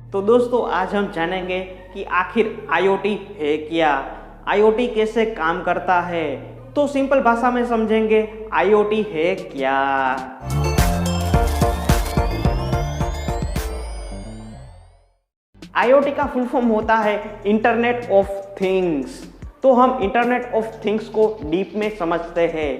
तो दोस्तों आज हम जानेंगे कि आखिर IoT है क्या, IoT कैसे काम करता है। तो सिंपल भाषा में समझेंगे IoT है क्या। IoT का फुल फॉर्म होता है इंटरनेट ऑफ थिंग्स। तो हम इंटरनेट ऑफ थिंग्स को डीप में समझते हैं,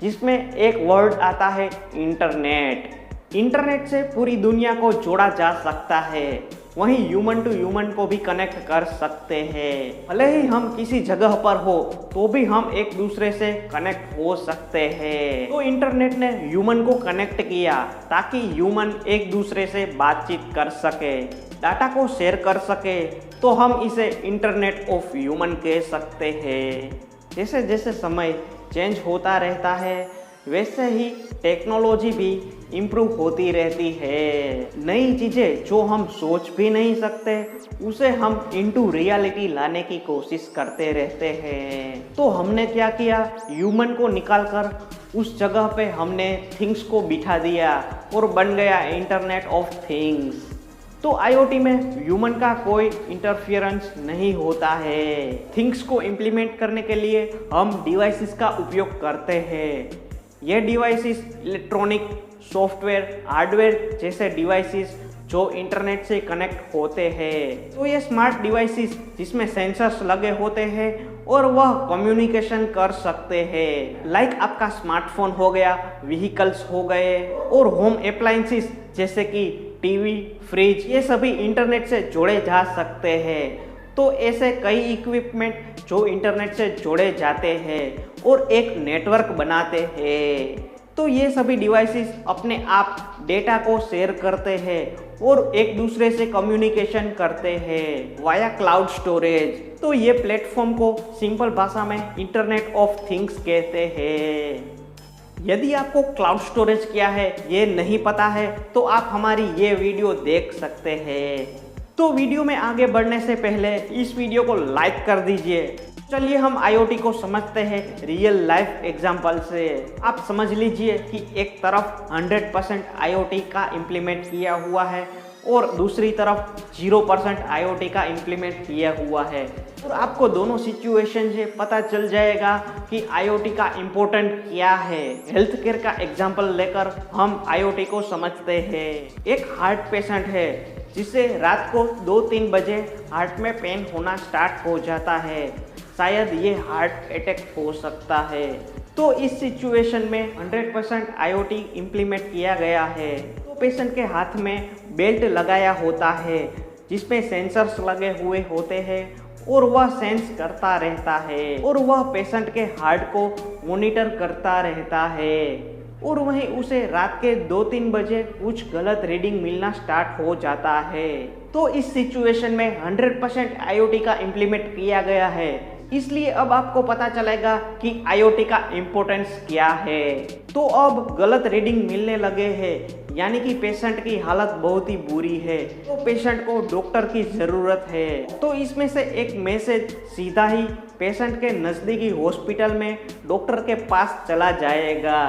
जिसमें एक वर्ड आता है इंटरनेट। इंटरनेट से पूरी दुनिया को जोड़ा जा सकता है, वहीं ह्यूमन टू ह्यूमन को भी कनेक्ट कर सकते हैं। भले ही हम किसी जगह पर हो तो भी हम एक दूसरे से कनेक्ट हो सकते हैं। तो इंटरनेट ने ह्यूमन को कनेक्ट किया ताकि ह्यूमन एक दूसरे से बातचीत कर सके, डाटा को शेयर कर सके। तो हम इसे इंटरनेट ऑफ ह्यूमन कह सकते हैं। जैसे जैसे समय चेंज होता रहता है, वैसे ही टेक्नोलॉजी भी इम्प्रूव होती रहती है। नई चीज़ें जो हम सोच भी नहीं सकते, उसे हम इनटू रियलिटी लाने की कोशिश करते रहते हैं। तो हमने क्या किया, ह्यूमन को निकालकर उस जगह पे हमने थिंग्स को बिठा दिया और बन गया इंटरनेट ऑफ थिंग्स। तो IoT में ह्यूमन का कोई इंटरफियरेंस नहीं होता है। थिंग्स को इम्प्लीमेंट करने के लिए हम डिवाइसेस का उपयोग करते हैं। ये डिवाइसेस इलेक्ट्रॉनिक, सॉफ्टवेयर, हार्डवेयर जैसे डिवाइसेस जो इंटरनेट से कनेक्ट होते हैं। तो ये स्मार्ट डिवाइसेस जिसमें सेंसर्स लगे होते हैं और वह कम्युनिकेशन कर सकते हैं। लाइक आपका स्मार्टफोन हो गया, व्हीकल्स हो गए और होम अप्लायंसेस जैसे कि टीवी, फ्रिज, ये सभी इंटरनेट से जोड़े जा सकते हैं। तो ऐसे कई इक्विपमेंट जो इंटरनेट से जोड़े जाते हैं और एक नेटवर्क बनाते हैं। तो ये सभी डिवाइसेस अपने आप डेटा को शेयर करते हैं और एक दूसरे से कम्युनिकेशन करते हैं वाया क्लाउड स्टोरेज। तो ये प्लेटफॉर्म को सिंपल भाषा में इंटरनेट ऑफ थिंग्स कहते हैं। यदि आपको क्लाउड स्टोरेज क्या है ये नहीं पता है तो आप हमारी ये वीडियो देख सकते हैं। तो वीडियो में आगे बढ़ने से पहले इस वीडियो को लाइक कर दीजिए। चलिए हम IoT को समझते हैं रियल लाइफ एग्जांपल से। आप समझ लीजिए कि एक तरफ 100% IoT का इम्प्लीमेंट किया हुआ है और दूसरी तरफ 0% IoT का इम्प्लीमेंट किया हुआ है। और आपको दोनों सिचुएशन से पता चल जाएगा कि IoT का इम्पोर्टेंट क्या है। हेल्थ केयर का एग्जांपल लेकर हम IoT को समझते हैं। एक हार्ट पेशेंट है जिसे रात को 2-3 बजे हार्ट में पेन होना स्टार्ट हो जाता है। शायद ये हार्ट अटैक हो सकता है। तो इस सिचुएशन में 100% IoT इम्प्लीमेंट किया गया है। तो पेशेंट के हाथ में बेल्ट लगाया होता है जिसमें सेंसर्स लगे हुए होते हैं और वह सेंस करता रहता है और वह पेशेंट के हार्ट को मॉनिटर करता रहता है। और वहीं उसे रात के 2-3 बजे कुछ गलत रीडिंग मिलना स्टार्ट हो जाता है। तो इस सिचुएशन में 100% IoT का इम्प्लीमेंट किया गया है। इसलिए अब आपको पता चलेगा कि IoT का इम्पोर्टेंस क्या है। तो अब गलत रीडिंग मिलने लगे हैं, यानी कि पेशेंट की हालत बहुत ही बुरी है। तो पेशेंट को डॉक्टर की ज़रूरत है। तो इसमें से एक मैसेज सीधा ही पेशेंट के नज़दीकी हॉस्पिटल में डॉक्टर के पास चला जाएगा,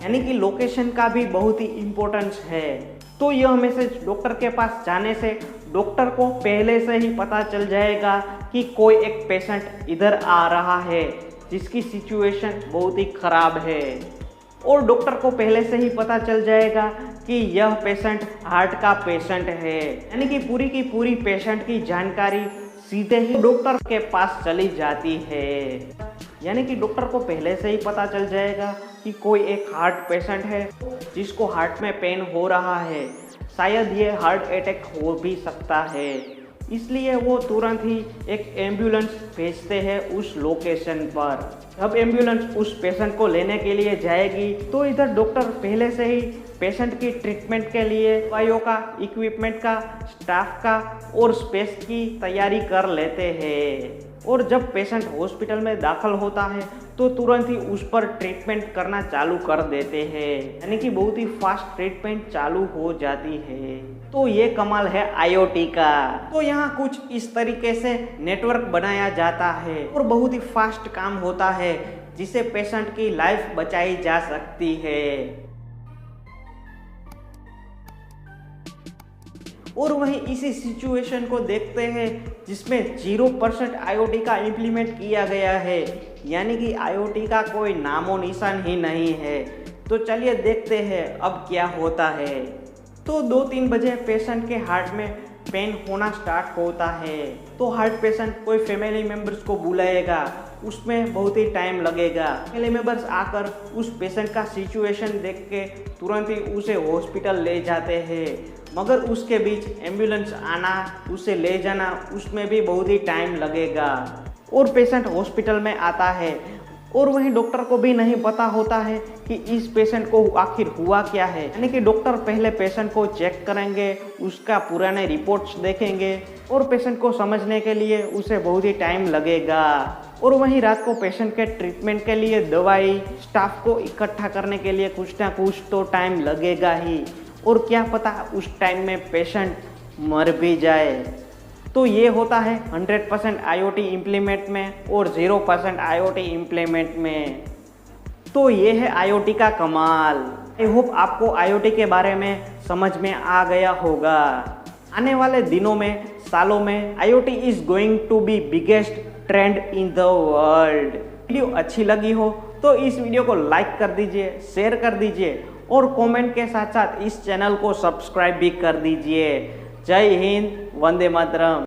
यानी कि लोकेशन का भी बहुत ही इम्पोर्टेंस है। तो यह मैसेज डॉक्टर के पास जाने से डॉक्टर को पहले से ही पता चल जाएगा कि कोई एक पेशेंट इधर आ रहा है जिसकी सिचुएशन बहुत ही ख़राब है। और डॉक्टर को पहले से ही पता चल जाएगा कि यह पेशेंट हार्ट का पेशेंट है, यानी कि पूरी की पूरी पेशेंट की जानकारी सीधे ही डॉक्टर के पास चली जाती है। यानी कि डॉक्टर को पहले से ही पता चल जाएगा कि कोई एक हार्ट पेशेंट है जिसको हार्ट में पेन हो रहा है, शायद ये हार्ट अटैक हो भी सकता है। इसलिए वो तुरंत ही एक एम्बुलेंस भेजते हैं उस लोकेशन पर। जब एम्बुलेंस उस पेशेंट को लेने के लिए जाएगी तो इधर डॉक्टर पहले से ही पेशेंट की ट्रीटमेंट के लिए दवाइयों का, इक्विपमेंट का, स्टाफ का और स्पेस की तैयारी कर लेते हैं। और जब पेशेंट हॉस्पिटल में दाखिल होता है तो तुरंत ही उस पर ट्रीटमेंट करना चालू कर देते हैं, यानी कि बहुत ही फास्ट ट्रीटमेंट चालू हो जाती है। तो ये कमाल है IoT का। तो यहाँ कुछ इस तरीके से नेटवर्क बनाया जाता है और बहुत ही फास्ट काम होता है जिससे पेशेंट की लाइफ बचाई जा सकती है। और वहीं इसी सिचुएशन को देखते हैं जिसमें 0% IoT का इम्प्लीमेंट किया गया है, यानी कि IoT का कोई नामो निशान ही नहीं है। तो चलिए देखते हैं अब क्या होता है। तो 2-3 बजे पेशेंट के हार्ट में पेन होना स्टार्ट होता है। तो हार्ट पेशेंट कोई फैमिली मेम्बर्स को बुलाएगा, उसमें बहुत ही टाइम लगेगा। फैमिली मेम्बर्स आकर उस पेशेंट का सिचुएशन देख के तुरंत ही उसे हॉस्पिटल ले जाते हैं, मगर उसके बीच एम्बुलेंस आना, उसे ले जाना, उसमें भी बहुत ही टाइम लगेगा। और पेशेंट हॉस्पिटल में आता है और वहीं डॉक्टर को भी नहीं पता होता है कि इस पेशेंट को आखिर हुआ क्या है, यानी कि डॉक्टर पहले पेशेंट को चेक करेंगे, उसका पुराने रिपोर्ट्स देखेंगे और पेशेंट को समझने के लिए उसे बहुत ही टाइम लगेगा। और वहीं रात को पेशेंट के ट्रीटमेंट के लिए दवाई, स्टाफ को इकट्ठा करने के लिए कुछ ना कुछ तो टाइम लगेगा ही, और क्या पता उस टाइम में पेशेंट मर भी जाए। तो ये होता है 100% IoT इम्प्लीमेंट में और 0% IoT इम्प्लीमेंट में। तो ये है IoT का कमाल। आई होप आपको IoT के बारे में समझ में आ गया होगा। आने वाले दिनों में, सालों में IoT is going to be biggest trend in the world. Video अच्छी लगी हो तो इस वीडियो को लाइक कर दीजिए, शेयर कर दीजिए और कमेंट के साथ साथ इस चैनल को सब्सक्राइब भी कर दीजिए। जय हिंद, वंदे मातरम।